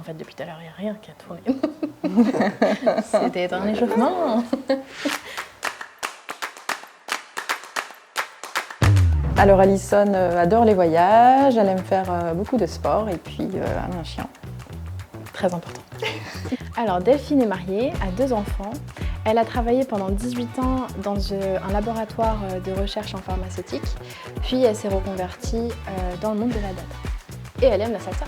En fait, depuis tout à l'heure, il n'y a rien qui a tourné. C'était un échauffement. Alors Alison adore les voyages, elle aime faire beaucoup de sport et puis elle a un chien. Très important. Alors Delphine est mariée, a 2 enfants. Elle a travaillé pendant 18 ans dans un laboratoire de recherche en pharmaceutique, puis elle s'est reconvertie dans le monde de la data. Et elle aime la salsa.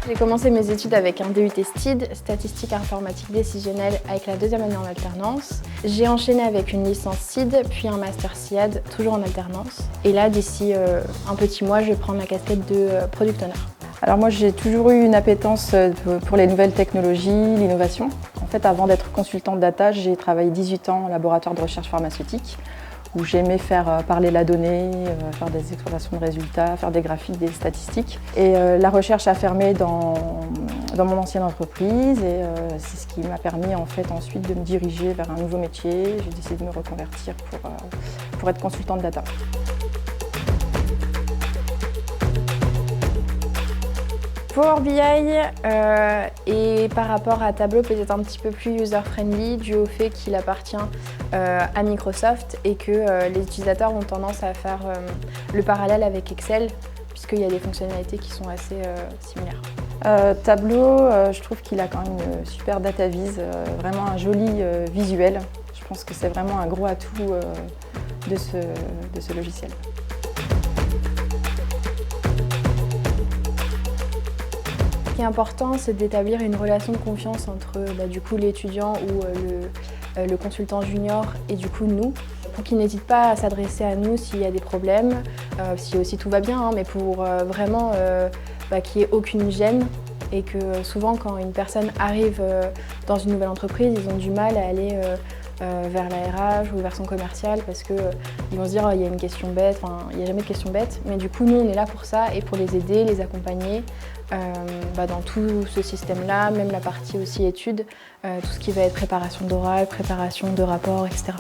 J'ai commencé mes études avec un DUT STID, statistique informatique décisionnelle, avec la 2e année en alternance. J'ai enchaîné avec une licence SID, puis un master SIAD, toujours en alternance. Et là, d'ici un petit mois, je vais prendre la casquette de Product Owner. Alors moi j'ai toujours eu une appétence pour les nouvelles technologies, l'innovation. En fait avant d'être consultante data, j'ai travaillé 18 ans en laboratoire de recherche pharmaceutique où j'aimais faire parler la donnée, faire des exploitations de résultats, faire des graphiques, des statistiques. Et la recherche a fermé dans mon ancienne entreprise et c'est ce qui m'a permis en fait ensuite de me diriger vers un nouveau métier. J'ai décidé de me reconvertir pour être consultante data. Power BI est par rapport à Tableau peut-être un petit peu plus user-friendly dû au fait qu'il appartient à Microsoft et que les utilisateurs ont tendance à faire le parallèle avec Excel puisqu'il y a des fonctionnalités qui sont assez similaires. Tableau, je trouve qu'il a quand même une super data vise, vraiment un joli visuel. Je pense que c'est vraiment un gros atout de ce logiciel. Ce qui est important, c'est d'établir une relation de confiance entre du coup l'étudiant ou le consultant junior et du coup nous, pour qu'il n'hésite pas à s'adresser à nous s'il y a des problèmes, si aussi tout va bien, hein, mais pour vraiment qu'il n'y ait aucune gêne et que souvent quand une personne arrive dans une nouvelle entreprise, ils ont du mal à aller vers la RH ou vers son commercial parce qu'ils vont se dire il y a une question bête, enfin il n'y a jamais de question bête, mais du coup nous on est là pour ça et pour les aider, les accompagner dans tout ce système-là, même la partie aussi études, tout ce qui va être préparation d'oral, préparation de rapports, etc.